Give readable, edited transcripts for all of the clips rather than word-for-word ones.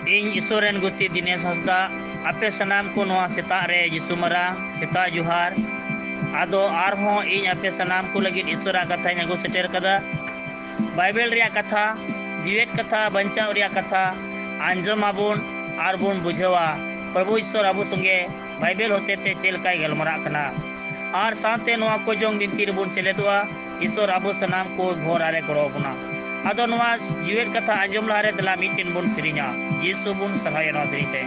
इन ईश्वरन गुती दिनेश हंसदा आपे सनाम को नवा सेता रे यीशु मारांग सेता जुहार आदो आरहों इन आपे सनाम को लगित ईश्वरा कथा अगू सेटर कदा बाइबल रिया कथा जीवेत कथा बंचाव रिया कथा आंजमाबुन आरबुन बुझावा प्रभु ईश्वर आबो संगे बाइबल होते ते चेलकाय गलमरा कना और साथे नवा को जोंग बिनती रबुन सेलेदुआ ईश्वर आबो सनाम को भोर आरे गड़ो बुना आदो नवा जीवेत कथा आंजम लारे दला मिटिन बुन सिरिnya यीशु बुन सहाय नवा सिरिते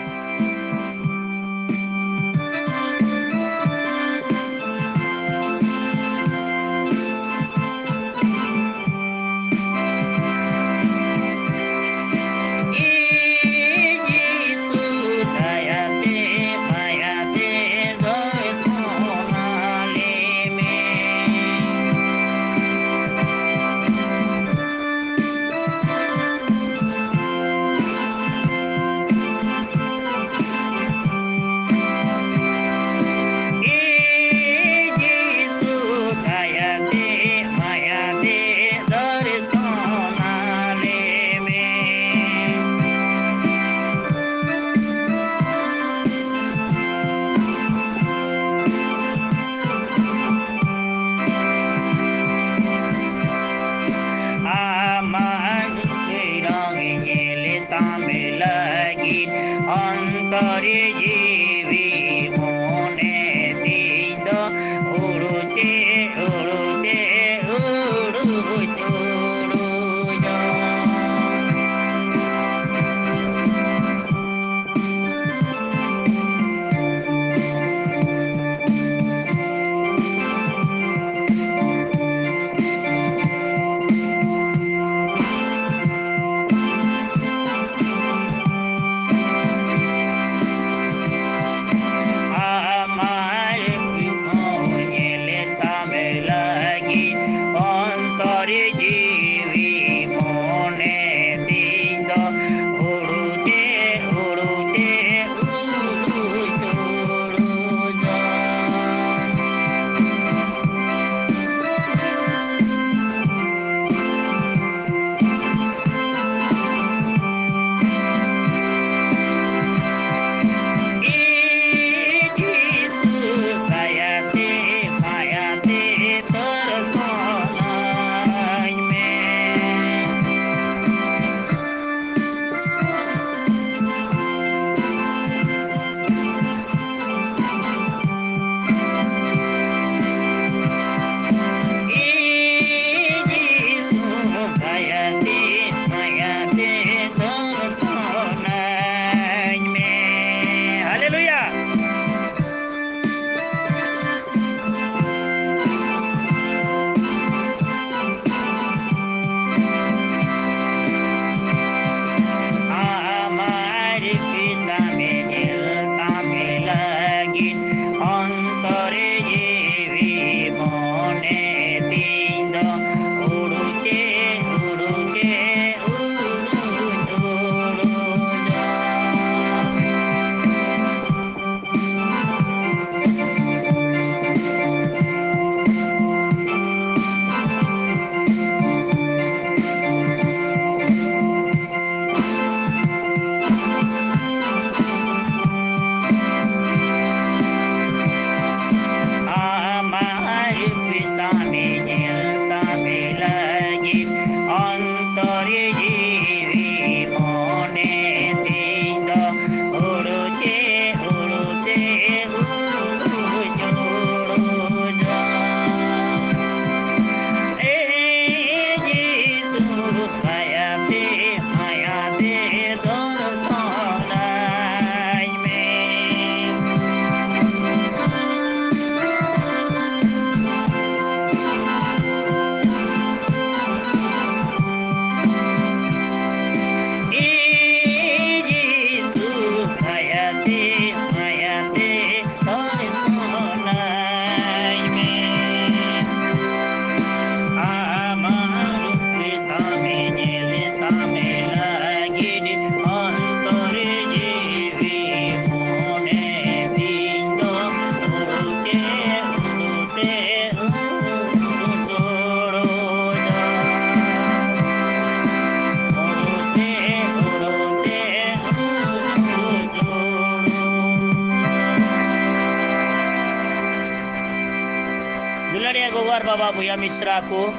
Buya Misraku,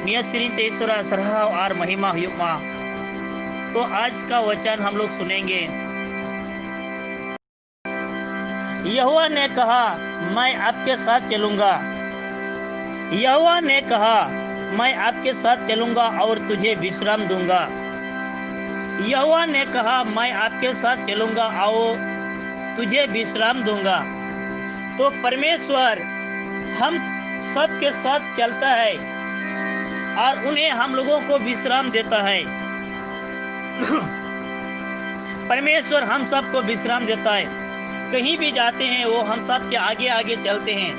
Nia Sirin Teisura Sarhau और महिमा हुमा। तो आज का वचन हम लोग सुनेंगे। यहोवा ने कहा, मैं आपके साथ चलूंगा। यहोवा ने कहा, मैं आपके साथ चलूंगा और तुझे विश्राम दूंगा। यहोवा ने कहा, मैं आपके साथ चलूंगा और तुझे विश्राम दूंगा। तो परमेश्वर हम सबके साथ चलता है और उन्हें हम लोगों को विश्राम देता है। परमेश्वर हम सबको विश्राम देता है। कहीं भी जाते हैं वो हम सब के आगे आगे चलते हैं,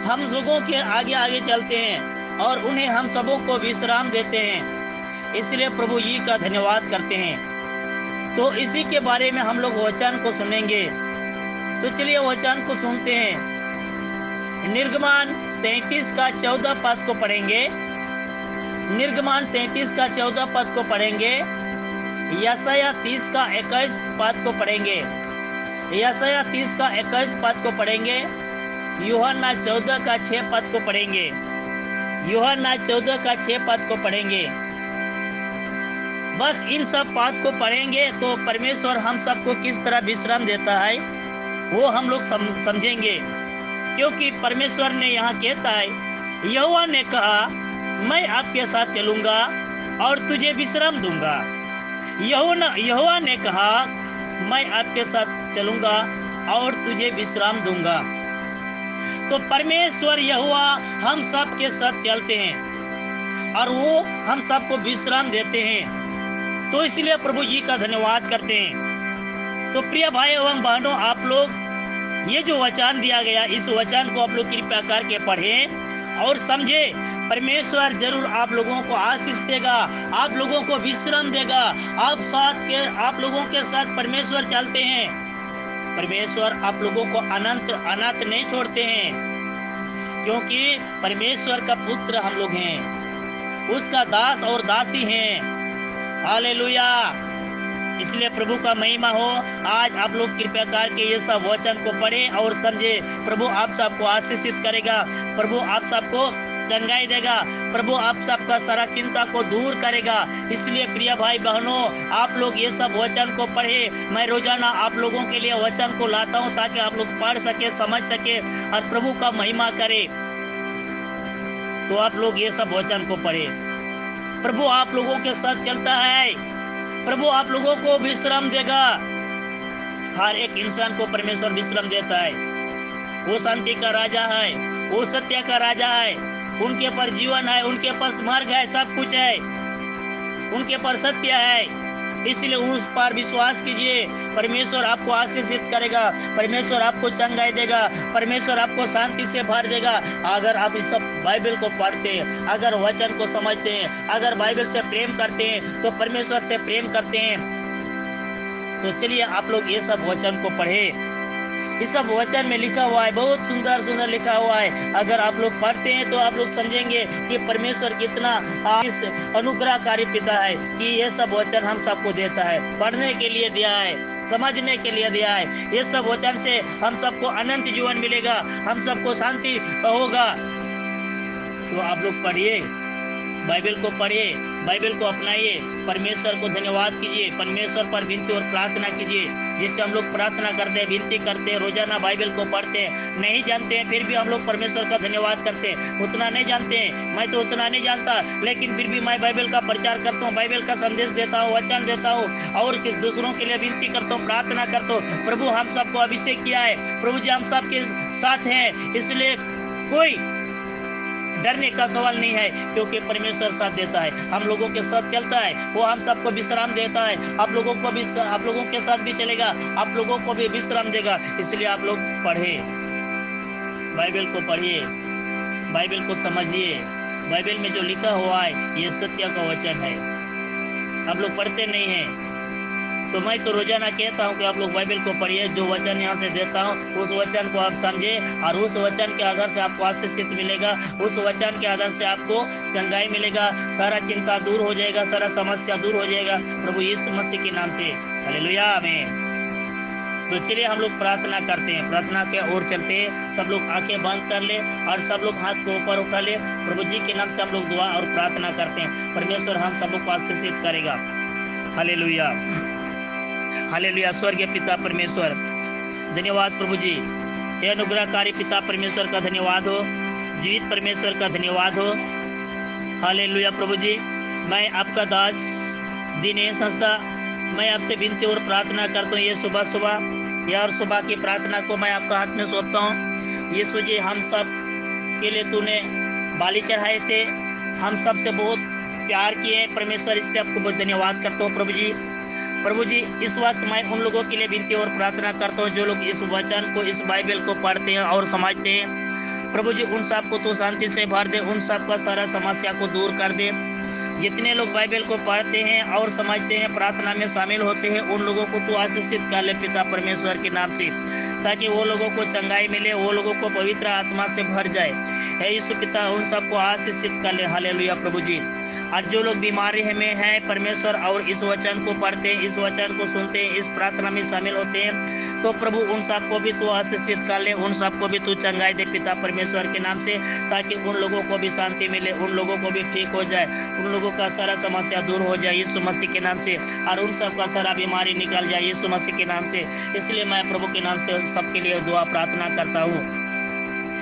हम लोगों के आगे आगे चलते हैं और उन्हें हम सबों को विश्राम देते हैं। इसलिए प्रभु जी का धन्यवाद करते हैं। तो इसी के बारे में हम लोग वचन को सुनेंगे। तो चलिए वचन को सुनते हैं। निर्गमन 33 का 14 पद को पढ़ेंगे। निर्गमन 33 का 14 पद को पढ़ेंगे। यशायाह 30 का 21 पद को पढ़ेंगे। यशायाह 30 का 21 पद को पढ़ेंगे। यूहन्ना 14 का 6 पद को पढ़ेंगे। यूहन्ना 14 का 6 पद को पढ़ेंगे। बस इन सब पद को पढ़ेंगे तो परमेश्वर हम सबको किस तरह विश्राम देता है वो हम लोग समझेंगे। क्योंकि परमेश्वर ने यहाँ कहता है, यहोवा ने कहा, मैं आपके साथ चलूंगा और तुझे विश्राम दूंगा। यहोवा ने कहा, मैं आपके साथ चलूंगा और तुझे विश्राम दूंगा। तो परमेश्वर यहोवा हम सब के साथ चलते हैं और वो हम सबको विश्राम देते हैं। तो इसलिए प्रभु जी का धन्यवाद करते हैं। तो प्रिय भाई एवं बहनों, आप लोग ये जो वचन दिया गया, इस वचन को आप लोग कृपया करके पढ़ें और समझे। परमेश्वर जरूर आप लोगों को आशीष देगा, आप लोगों को विश्राम देगा। आप लोगों के साथ परमेश्वर चलते हैं। परमेश्वर आप लोगों को अनंत नहीं छोड़ते हैं, क्योंकि परमेश्वर का पुत्र हम लोग हैं, उसका दास और दासी हैं। हालेलुया। इसलिए प्रभु का महिमा हो। आज आप लोग कृपया करके ये सब वचन को पढ़े और समझे। प्रभु आप सबको आशीषित करेगा, प्रभु आप सबको चंगाई देगा, प्रभु आप सबका सारा चिंता को दूर करेगा। इसलिए प्रिय भाई बहनों, आप लोग ये सब वचन को पढ़े। मैं रोजाना आप लोगों के लिए वचन को लाता हूँ ताकि आप लोग पढ़ सके, समझ सके और प्रभु का महिमा करे। तो आप लोग ये सब वचन को पढ़े। प्रभु आप लोगों के साथ चलता है, प्रभु आप लोगों को विश्राम देगा। हर एक इंसान को परमेश्वर विश्राम देता है। वो शांति का राजा है, वो सत्य का राजा है। उनके पर जीवन है, उनके पास मार्ग है, सब कुछ है, उनके पर सत्य है। इसलिए उस पर विश्वास कीजिए। परमेश्वर आपको आशीषित करेगा, परमेश्वर आपको चंगाई देगा, परमेश्वर आपको शांति से भर देगा। अगर आप इस सब बाइबल को पढ़ते हैं, अगर वचन को समझते हैं, अगर बाइबल से प्रेम करते हैं, तो परमेश्वर से प्रेम करते हैं। तो चलिए आप लोग ये सब वचन को पढ़े। इस सब वचन में लिखा हुआ है, बहुत सुंदर सुंदर लिखा हुआ है। अगर आप लोग पढ़ते हैं तो आप लोग समझेंगे कि परमेश्वर कितना इस अनुग्रहकारी पिता है कि ये सब वचन हम सबको देता है, पढ़ने के लिए दिया है, समझने के लिए दिया है। ये सब वचन से हम सबको अनंत जीवन मिलेगा, हम सबको शांति होगा। तो आप लोग पढ़िए, बाइबल को पढ़िए, बाइबल को अपनाइए, परमेश्वर को धन्यवाद कीजिए, परमेश्वर पर विनती और प्रार्थना कीजिए। जिससे हम लोग प्रार्थना करते हैं, विनती करते हैं, रोजाना बाइबल को पढ़ते हैं। नहीं जानते हैं फिर भी हम लोग परमेश्वर का धन्यवाद करते हैं। उतना नहीं जानते हैं, मैं तो उतना नहीं जानता, लेकिन फिर भी मैं बाइबल का प्रचार करता हूँ, बाइबल का संदेश देता हूँ, वचन देता हूँ और दूसरों के लिए विनती करता हूँ, प्रार्थना करता हूँ। प्रभु हम सबको अभिषेक किया है, प्रभु जी हम सबके साथ हैं। इसलिए कोई डरने का सवाल नहीं है, क्योंकि परमेश्वर साथ देता है, हम लोगों के साथ चलता है, वो हम सबको विश्राम देता है। आप लोगों के साथ भी चलेगा, आप लोगों को भी विश्राम देगा। इसलिए आप लोग पढ़े, बाइबल को पढ़िए, बाइबल को समझिए। बाइबल में जो लिखा हुआ है ये सत्य का वचन है। आप लोग पढ़ते नहीं हैं, तो मैं तो रोजाना कहता हूँ कि आप लोग बाइबल को पढ़िए। जो वचन यहाँ से देता हूँ उस वचन को आप समझे और उस वचन के आधार से आपको आशीषित मिलेगा, उस वचन के आधार से आपको चंगाई मिलेगा, सारा चिंता दूर हो जाएगा, सारा समस्या दूर हो जाएगा, प्रभु यीशु मसीह के नाम से। हालेलुया, आमीन। तो चलिए हम लोग प्रार्थना करते हैं, प्रार्थना के ओर चलते हैं। सब लोग आंखें बंद कर ले और सब लोग हाथ को ऊपर उठा ले। प्रभु जी के नाम से हम लोग दुआ और प्रार्थना करते हैं। परमेश्वर हम सब लोग को आशीषित करेगा। Hallelujah, hallelujah. स्वर्गीय पिता परमेश्वर, धन्यवाद प्रभु जी। हे अनुग्रहकारी पिता परमेश्वर का धन्यवाद हो, जीवित परमेश्वर का धन्यवाद हो। हालेलुया प्रभु जी। मैं आपका दास दिनेश हंसदा, मैं आपसे विनती और प्रार्थना करता हूँ। ये सुबह सुबह या और सुबह की प्रार्थना को मैं आपका हाथ में सौंपता हूँ। यीशु जी, हम सब के लिए तूने बाली चढ़ाए थे, हम सब से बहुत प्यार किए परमेश्वर, इसलिए आपको बहुत धन्यवाद करता हूँ प्रभु जी। प्रभु जी, इस वक्त मैं उन लोगों के लिए विनती और प्रार्थना करता हूँ जो लोग इस वचन को, इस बाइबल को पढ़ते हैं और समझते हैं। प्रभु जी, उन सब को तो शांति से भर दे, उन सब का सारा समस्या को दूर कर दे। जितने लोग बाइबल को पढ़ते हैं और समझते हैं, प्रार्थना में शामिल होते हैं, उन लोगों को तू आशीषित कर ले पिता परमेश्वर के नाम से, ताकि वो लोगों को चंगाई मिले, वो लोगों को पवित्र आत्मा से भर जाए। हे यीशु पिता, उन सबको आशीषित कर ले। हालेलुया प्रभु जी। आज जो लोग बीमारी में हैं परमेश्वर और इस वचन को पढ़ते हैं, इस वचन को सुनते हैं, इस प्रार्थना में शामिल होते हैं, तो प्रभु उन सबको भी तू आशीषित कर ले, उन सबको भी तू चंगाई दे पिता परमेश्वर के नाम से, ताकि उन लोगों को भी शांति मिले, उन लोगों को भी ठीक हो जाए, उन लोगों का सारा समस्या दूर हो जाए यीशु मसीह के नाम से, और उन सब का सारा बीमारी निकल जाए यीशु मसीह के नाम से। इसलिए मैं प्रभु के नाम से सबके लिए दुआ प्रार्थना करता हूँ।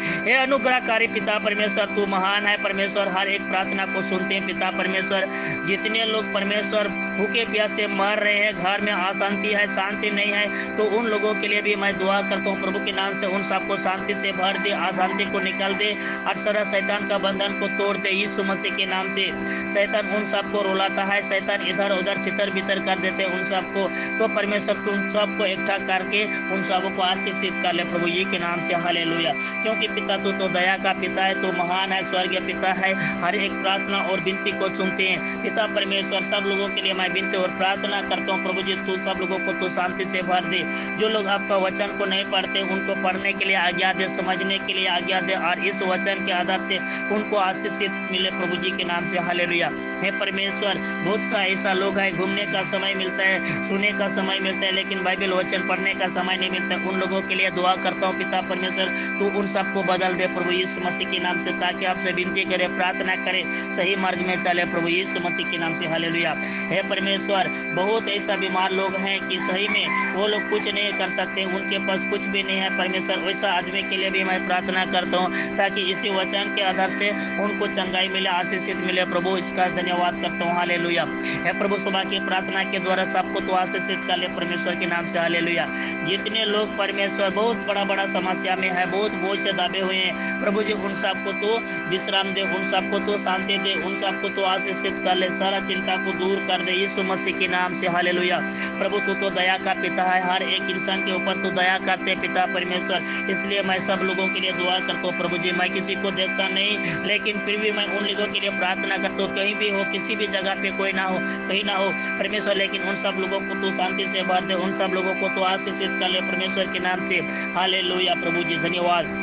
हे अनुग्रहकारी पिता परमेश्वर, तू महान है परमेश्वर, हर एक प्रार्थना को सुनते हैं पिता परमेश्वर। जितने लोग परमेश्वर भूखे प्यासे मर रहे हैं, घर में अशांति है, शांति नहीं है, तो उन लोगों के लिए भी मैं दुआ करता हूँ प्रभु के नाम से, उन सबको शांति से भर दे, अशांति को निकाल दे और सारा शैतान का बंधन को तोड़ दे यीशु मसीह के नाम से। शैतान उन सबको रुलाता है, शैतान इधर उधर छितर बितर कर देते हैं उन सबको, तो परमेश्वर तुम सबको इकट्ठा करके उन सबको आशीषित कर ले प्रभु जी के नाम से। हालेलुया। क्योंकि पिता तू तो दया का पिता है, तू महान है, स्वर्गीय पिता है, हर एक प्रार्थना और विनती को सुनते हैं पिता परमेश्वर। सब लोगों के लिए मैं विनती और प्रार्थना करता हूँ प्रभु जी, तू सब लोगों को तू शांति से भर दे। जो लोग आपका वचन को नहीं पढ़ते, उनको पढ़ने के लिए आज्ञा दे, समझने के लिए आज्ञा दे, और इस वचन के आधार से उनको आशीषित मिले प्रभु जी के नाम से। हालेलुया। हे परमेश्वर, बहुत सा ऐसा लोग है, घूमने का समय मिलता है, सुनने का समय मिलता है, लेकिन बाइबल वचन पढ़ने का समय नहीं मिलता। उन लोगों के लिए दुआ करता हूँ पिता परमेश्वर, तू उन सबको बदल दे प्रभु यीशु मसीह के नाम से, ताकि आपसे विनती करे, प्रार्थना करे, सही मार्ग में चले प्रभु यीशु मसीह के नाम से। हालेलुया। हे परमेश्वर, बहुत ऐसा बीमार लोग हैं कि सही में वो लोग कुछ नहीं कर सकते, उनके पास कुछ भी नहीं है परमेश्वर। वैसा आदमी के लिए भी मैं प्रार्थना करता हूँ, ताकि इसी वचन के आधार से उनको चंगाई मिले, आशीषित मिले प्रभु, इसका धन्यवाद करता हूँ। हालेलुया। हे प्रभु, सुबह की प्रार्थना के द्वारा सबको तो आशीषित कर ले परमेश्वर के नाम से। हालेलुया। जितने लोग परमेश्वर बहुत बड़ा बड़ा समस्या में है, बहुत बोझ से दबे हुए हैं प्रभु जी, उन सबको तो विश्राम दे, उन सबको तो शांति दे, उन सबको तो आशीषित कर ले, सारा चिंता को दूर कर दे यीशु मसीह के नाम से। हालेलुया। प्रभु तू तो दया का पिता है, हर एक इंसान के ऊपर तू दया करते पिता परमेश्वर, इसलिए मैं सब लोगों के लिए दुआ करता हूँ प्रभु जी। मैं किसी को देखता नहीं, लेकिन फिर भी मैं उन लोगों के लिए प्रार्थना करता हूँ, कहीं भी हो, किसी भी जगह पे कोई ना हो, कहीं ना हो परमेश्वर, लेकिन उन सब लोगों को तू शांति से भर दे, उन सब लोगों को तू आशीषित कर ले परमेश्वर के नाम से। हालेलुया प्रभु जी, धन्यवाद।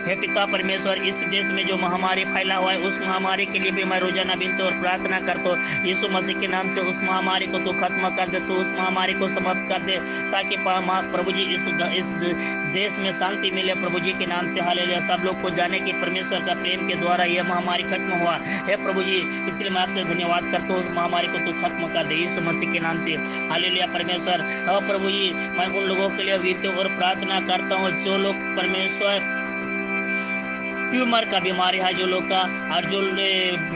हे पिता परमेश्वर, इस देश में जो महामारी फैला हुआ है, उस महामारी के लिए भी मैं रोजाना विनती और प्रार्थना करता हूँ यीशु मसीह के नाम से। उस महामारी को तू खत्म कर दे, तू उस महामारी को समाप्त कर दे, ताकि प्रभु जी इस देश में शांति मिले प्रभु जी के नाम से। हालेलुया। सब लोग को जाने की परमेश्वर का प्रेम के द्वारा यह महामारी खत्म हुआ है प्रभु जी, इसलिए मैं आपसे धन्यवाद करता हूँ, उस महामारी को तू खत्म कर दे यीशु मसीह के नाम से। हालेलुया परमेश्वर। हाँ प्रभु जी, मैं उन लोगों के लिए विनती और प्रार्थना करता हूँ जो लोग परमेश्वर ट्यूमर का बीमारी है, जो लोग का, और जो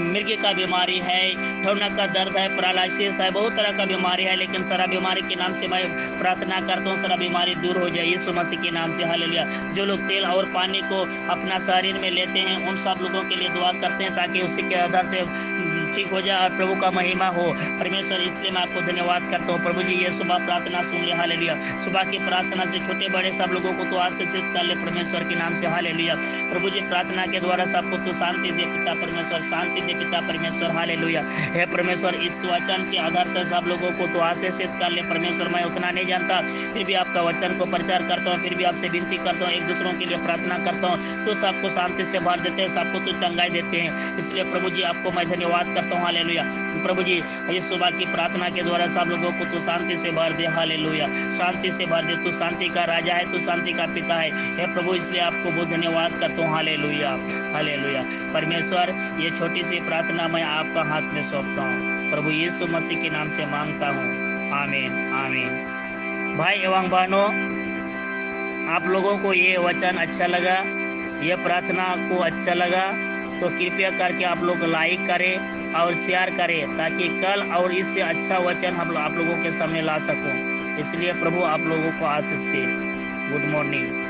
मिर्गी का बीमारी है, ठोना का दर्द है, पैरालिसिस है, बहुत तरह का बीमारी है, लेकिन सारा बीमारी के नाम से मैं प्रार्थना करता हूँ, सारा बीमारी दूर हो जाए यीशु मसीह के नाम से। हालेलुया। जो लोग तेल और पानी को अपना शरीर में लेते हैं, उन सब लोगों के लिए दुआ करते हैं, ताकि उसी के आधार से ठीक हो जाए और प्रभु का महिमा हो परमेश्वर। इसलिए मैं आपको धन्यवाद करता हूँ प्रभु जी, ये सुबह प्रार्थना सुन ले। हालेलुया। सुबह की प्रार्थना से छोटे बड़े सब लोगों को तो आशीषित कर ले परमेश्वर के नाम से। हालेलुया। प्रभु जी, प्रार्थना के द्वारा सबको तो शांति दे पिता परमेश्वर, शांति दे पिता परमेश्वर। हालेलुया। हे परमेश्वर, इस वचन के आधार से सब लोगों को तो आशीषित कर ले परमेश्वर। मैं उतना नहीं जानता, फिर भी आपका वचन को प्रचार करता हूँ, फिर भी आपसे विनती करता हूँ, एक दूसरों के लिए प्रार्थना करता हूँ, तो सबको शांति से भर देते हैं, सबको तो चंगाई देते हैं। इसलिए प्रभु जी, आपको मैं धन्यवाद करता हूँ। हालेलुया। प्रभु जी, इस सुबह की प्रार्थना के द्वारा सब लोगों को तू शांति से भर दे। हालेलुया। शांति से भर दे। तू शांति का राजा है, तू शांति का पिता है। हे प्रभु, इसलिए आपको बहुत धन्यवाद करता हूँ। Hallelujah, hallelujah. परमेश्वर, ये छोटी सी प्रार्थना मैं आपका हाथ में सौंपता हूँ। प्रभु यीशु मसीह के नाम से मांगता हूँ। आमीन, आमीन। भाई एवं बहनों, आप लोगों को ये वचन अच्छा लगा, ये प्रार्थना को अच्छा लगा, तो कृपया करके आप लोग लाइक करें और शेयर करें, ताकि कल और इससे अच्छा वचन हम आप लोगों के सामने ला सकूं। इसलिए प्रभु आप लोगों को आशीष दे। Good morning.